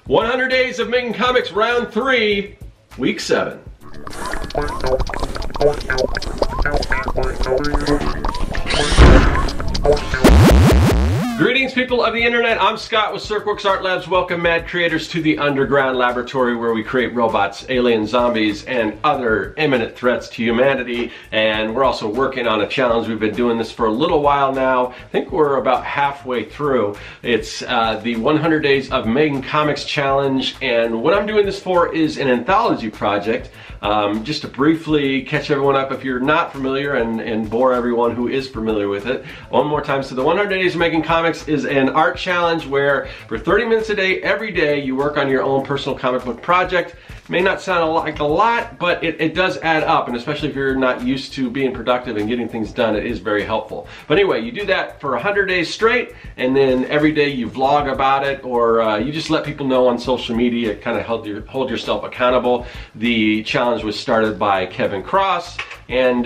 100 Days of Making Comics Round 3, Week 7. Greetings, people of the internet. I'm Scott with Serkworks Art Labs. Welcome, mad creators, to the underground laboratory where we create robots, alien zombies, and other imminent threats to humanity. And we're also working on a challenge. We've been doing this for a little while now. I think we're about halfway through. It's the 100 Days of Making Comics Challenge. And what I'm doing this for is an anthology project. Just to briefly catch everyone up if you're not familiar and bore everyone who is familiar with it. One more time. So the 100 Days of Making Comics is an art challenge where for 30 minutes a day, every day, you work on your own personal comic book project. May not sound like a lot, but it does add up, and especially if you're not used to being productive and getting things done, it is very helpful. But anyway, you do that for 100 days straight, and then every day you vlog about it, or you just let people know on social media, kind of hold yourself accountable. The challenge was started by Kevin Cross, and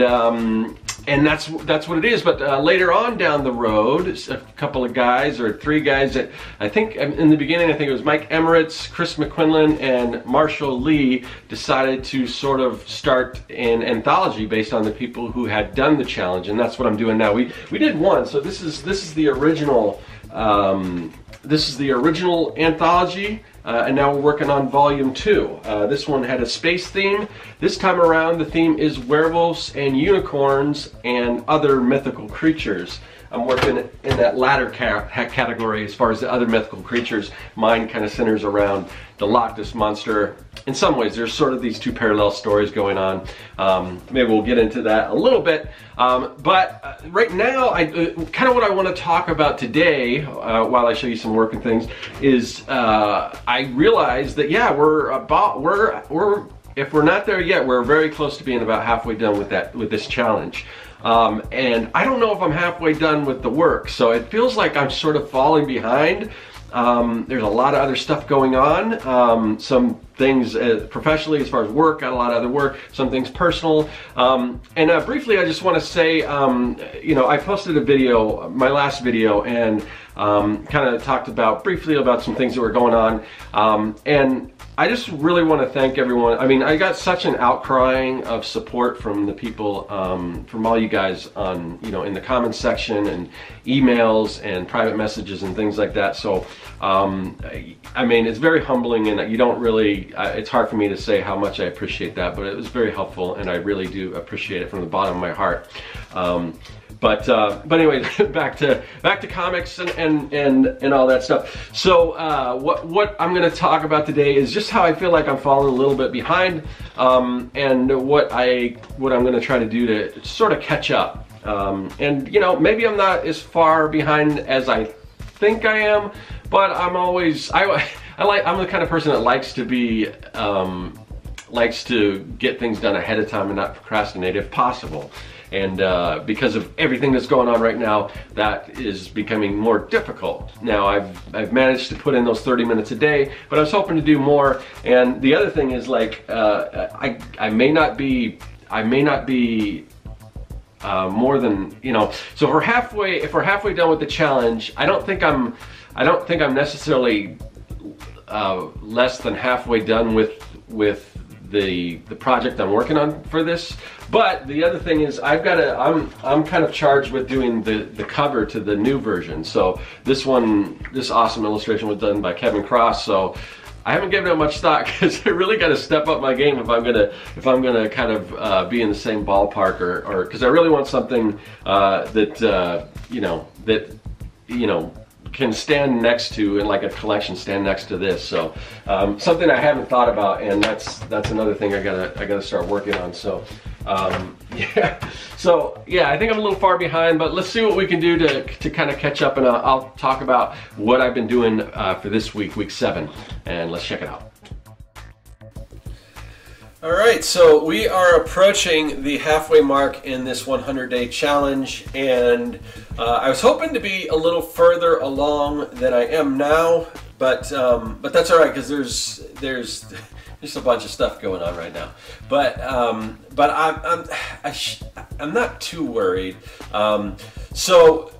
that's what it is. But later on down the road, a couple of guys, or three guys that I think in the beginning, I think it was Mike Emirates, Chris McQuinlan, and Marshall Lee, decided to sort of start an anthology based on the people who had done the challenge, and that's what I'm doing now. We did one, so this is the original. This is the original anthology. And now we're working on volume 2. This one had a space theme. This time around, the theme is werewolves and unicorns and other mythical creatures. I'm working in that latter category as far as the other mythical creatures. Mine kind of centers around the Loch Ness Monster. In some ways, there's sort of these two parallel stories going on. Maybe we'll get into that a little bit. But right now, kind of what I want to talk about today, while I show you some working things, is I realize that, yeah, if we're not there yet, we're very close to being about halfway done with this challenge. And I don't know if I'm halfway done with the work, so it feels like I'm sort of falling behind. There's a lot of other stuff going on. Some things professionally, as far as work, got a lot of other work. Some things personal. And briefly, I just want to say, you know, I posted a video, my last video, and kind of talked briefly about some things that were going on. And I just really want to thank everyone. I mean, I got such an outcrying of support from the people, from all you guys on, you know, in the comments section and emails and private messages and things like that. So, I mean, it's very humbling, and you don't really, it's hard for me to say how much I appreciate that, but it was very helpful, and I really do appreciate it from the bottom of my heart. But anyway, back to comics and all that stuff. So what I'm going to talk about today is just how I feel like I'm falling a little bit behind, and what I'm going to try to do to sort of catch up. And you know, maybe I'm not as far behind as I think I am, but I'm always I'm the kind of person that likes to get things done ahead of time and not procrastinate if possible. And because of everything that's going on right now, that is becoming more difficult. Now, I've managed to put in those 30 minutes a day, but I was hoping to do more. And the other thing is, like, I may not be more than, you know. So if we're halfway done with the challenge, I don't think I'm necessarily less than halfway done with the project I'm working on for this. But the other thing is, I'm kind of charged with doing the cover to the new version. So this awesome illustration was done by Kevin Cross. So I haven't given it much thought, because I really got to step up my game if I'm gonna kind of be in the same ballpark, or because I really want something that can stand next to, in like a collection, stand next to this. So something I haven't thought about, and that's another thing I gotta start working on. So yeah, so yeah, I think I'm a little far behind, but let's see what we can do to kind of catch up, and I'll talk about what I've been doing for this week 7, and let's check it out. All right, so we are approaching the halfway mark in this 100-day challenge, and I was hoping to be a little further along than I am now, but that's all right, because there's a bunch of stuff going on right now. But I'm not too worried. So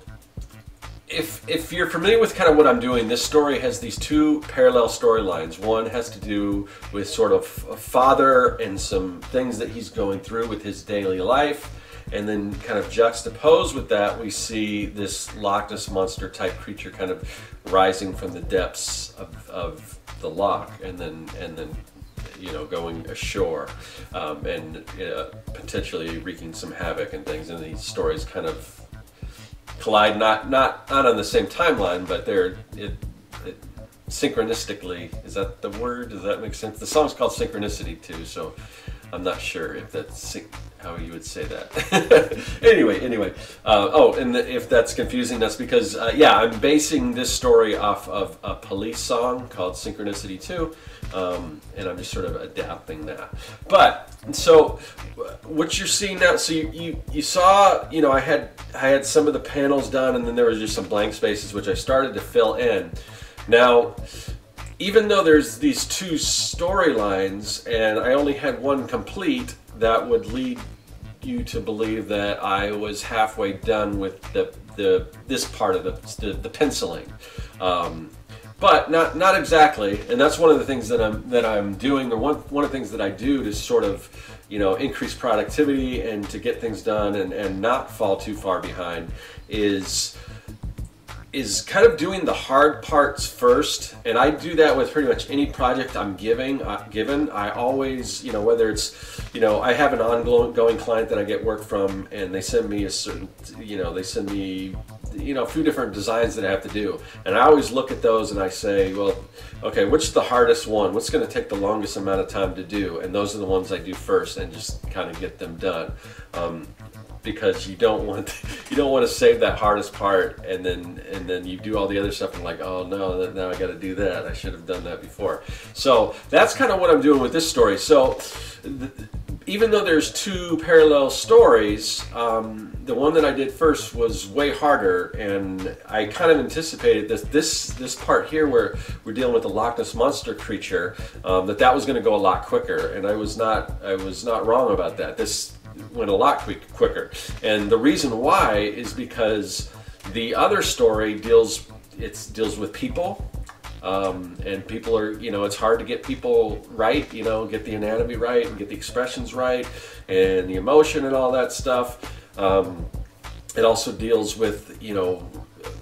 if you're familiar with kind of what I'm doing, this story has these two parallel storylines. One has to do with sort of a father and some things that he's going through with his daily life. And then kind of juxtaposed with that, we see this Loch Ness Monster type creature kind of rising from the depths of the loch, and then you know, going ashore, and potentially wreaking some havoc and things. And these stories kind of collide, not on the same timeline, but they're synchronistically. Is that the word? Does that make sense? The song's called Synchronicity too, so I'm not sure if that's how you would say that. anyway. If that's confusing, that's because, yeah, I'm basing this story off of a Police song called Synchronicity 2, and I'm just sort of adapting that. But, so, what you're seeing now, so you saw, you know, I had some of the panels done, and then there was just some blank spaces, which I started to fill in. Now, even though there's these two storylines, and I only had one complete, that would lead you to believe that I was halfway done with this part of the penciling, but not exactly. And that's one of the things that I'm doing, or one of the things that I do to sort of, you know, increase productivity and to get things done and not fall too far behind is kind of doing the hard parts first. And I do that with pretty much any project I'm given. I always, you know, whether it's, you know, I have an ongoing client that I get work from, and they send me a certain, you know, they send me, you know, a few different designs that I have to do. And I always look at those and I say, well, okay, which is the hardest one? What's going to take the longest amount of time to do? And those are the ones I do first and just kind of get them done. Because you don't want to save that hardest part, and then you do all the other stuff and like, oh no, now I got to do that. I should have done that before. So that's kind of what I'm doing with this story. So even though there's two parallel stories, the one that I did first was way harder, and I kind of anticipated this part here where we're dealing with the Loch Ness Monster creature, that was going to go a lot quicker, and I was not wrong about that. This went a lot quicker, and the reason why is because the other story deals with people, and people are, you know, it's hard to get people right, you know, get the anatomy right and get the expressions right and the emotion and all that stuff. It also deals with, you know,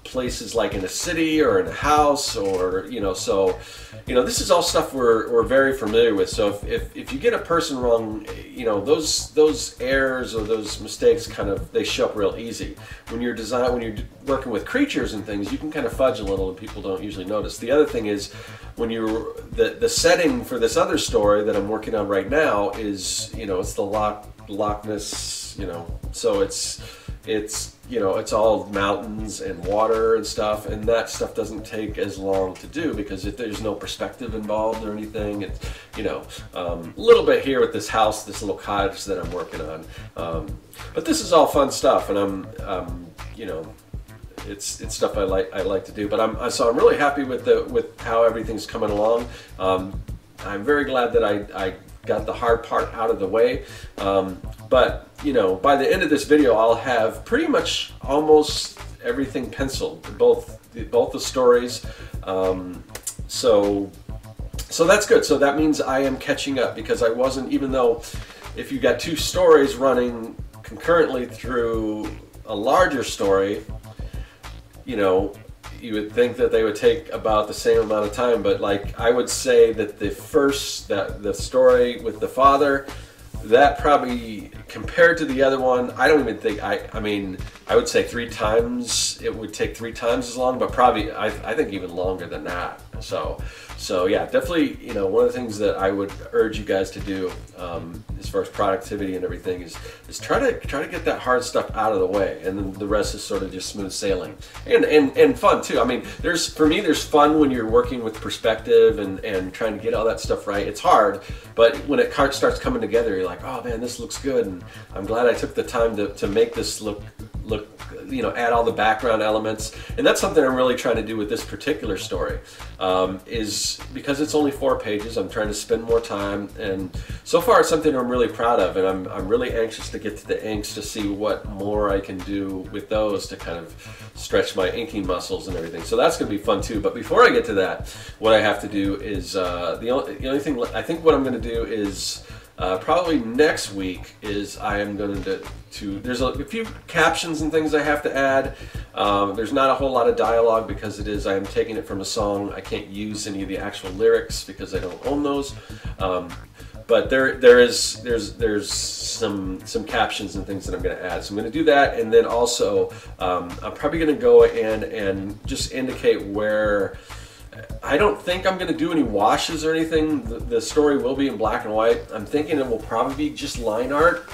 places like in a city or in a house, or, you know, so, you know, this is all stuff we're very familiar with. So if you get a person wrong, you know, those errors or those mistakes kind of, they show up real easy. When you're working with creatures and things, you can kind of fudge a little and people don't usually notice. The other thing is, when the setting for this other story that I'm working on right now is, you know, it's the Loch Ness, you know, so it's you know, it's all mountains and water and stuff, and that stuff doesn't take as long to do because there's no perspective involved or anything. It's, you know, a little bit here with this house, this little cottage that I'm working on, but this is all fun stuff, and I'm you know, it's stuff I like to do. But I'm really happy with how everything's coming along. I'm very glad that I got the hard part out of the way. But, you know, by the end of this video, I'll have pretty much almost everything penciled, both the stories. So that's good. So that means I am catching up, because I wasn't, even though if you got two stories running concurrently through a larger story, you know, you would think that they would take about the same amount of time, but like I would say that the story with the father, that probably, compared to the other one, I don't even think, I mean, I would say 3 times, it would take 3 times as long, but probably, I think even longer than that. So yeah, definitely, you know, one of the things that I would urge you guys to do, as far as productivity and everything, is try to get that hard stuff out of the way, and then the rest is sort of just smooth sailing and fun too. I mean, for me there's fun when you're working with perspective and trying to get all that stuff right. It's hard, but when it starts coming together, you're like, oh man, this looks good, and I'm glad I took the time to make this look you know, add all the background elements. And that's something I'm really trying to do with this particular story, is because it's only 4 pages, I'm trying to spend more time, and so far it's something I'm really proud of, and I'm really anxious to get to the inks to see what more I can do with those to kind of stretch my inking muscles and everything. So that's going to be fun too. But before I get to that, what I have to do is, the only thing, I think what I'm going to do is, probably next week is I am going to there's a few captions and things I have to add. There's not a whole lot of dialogue because I am taking it from a song. I can't use any of the actual lyrics because I don't own those. But there's some captions and things that I'm going to add. So I'm going to do that, and then also I'm probably going to go in and just indicate where. I don't think I'm going to do any washes or anything. The story will be in black and white. I'm thinking it will probably be just line art.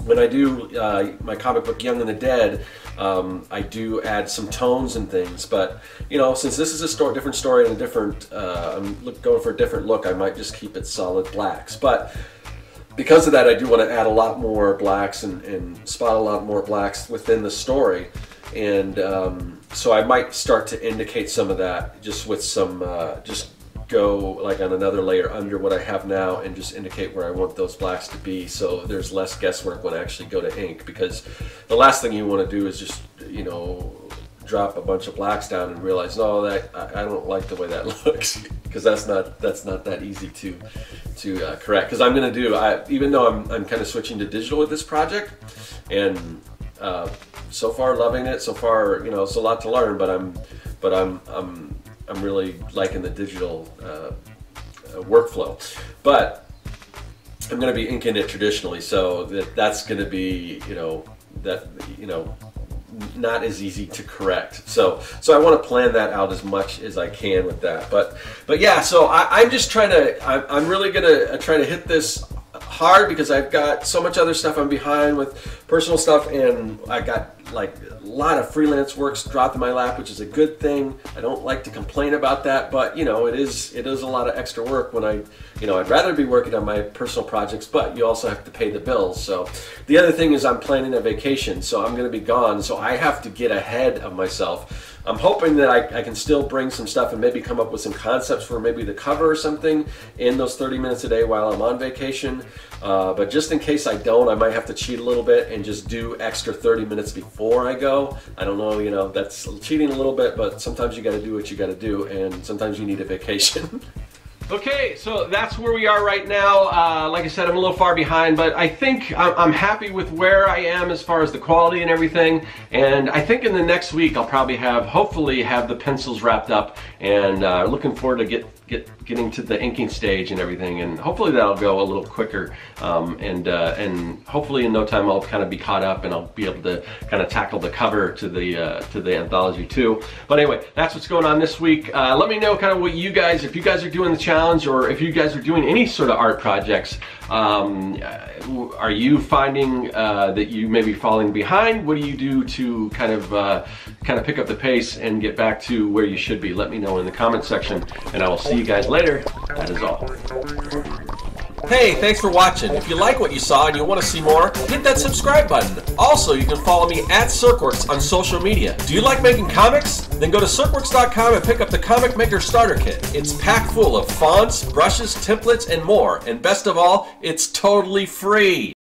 When I do my comic book Young and the Dead, I do add some tones and things. But you know, since this is a different story and a different, I'm going for a different look, I might just keep it solid blacks. But because of that, I do want to add a lot more blacks and spot a lot more blacks within the story. And so I might start to indicate some of that just with some, just go like on another layer under what I have now and just indicate where I want those blacks to be, so there's less guesswork when I actually go to ink, because the last thing you want to do is just, you know, drop a bunch of blacks down and realize, no, that I don't like the way that looks, because that's not that easy to correct. Because I'm going to do, even though I'm kind of switching to digital with this project, and so far loving it. So far, you know, it's a lot to learn, but I'm really liking the digital workflow. But I'm going to be inking it traditionally, so that's going to be, you know, not as easy to correct. So I want to plan that out as much as I can with that. But yeah, so I'm just trying to, I'm really going to try to hit this hard, because I've got so much other stuff I'm behind with personal stuff, and I got like a lot of freelance works dropped in my lap, which is a good thing. I don't like to complain about that, but you know, it is a lot of extra work when I'd rather be working on my personal projects, but you also have to pay the bills. So the other thing is I'm planning a vacation, so I'm going to be gone, so I have to get ahead of myself. I'm hoping that I can still bring some stuff and maybe come up with some concepts for maybe the cover or something in those 30 minutes a day while I'm on vacation. But just in case I don't, I might have to cheat a little bit and just do extra 30 minutes before I go. I don't know, you know, that's cheating a little bit, but sometimes you got to do what you got to do, and sometimes you need a vacation. Okay, so that's where we are right now. Like I said, I'm a little far behind, but I think I'm happy with where I am as far as the quality and everything. And I think in the next week I'll probably hopefully have the pencils wrapped up, and looking forward to getting to the inking stage and everything. And hopefully that'll go a little quicker. And hopefully in no time I'll kind of be caught up, and I'll be able to kind of tackle the cover to the anthology too. But anyway, that's what's going on this week. Let me know kind of what you guys, if you guys are doing the challenge, or if you guys are doing any sort of art projects. Are you finding that you may be falling behind? What do you do to kind of pick up the pace and get back to where you should be? Let me know in the comment section, and I will see you guys later. That is all. Hey, thanks for watching. If you like what you saw and you want to see more, hit that subscribe button. Also, you can follow me at Serkworks on social media. Do you like making comics? Then go to Serkworks.com and pick up the Comic Maker Starter Kit. It's packed full of fonts, brushes, templates, and more. And best of all, it's totally free.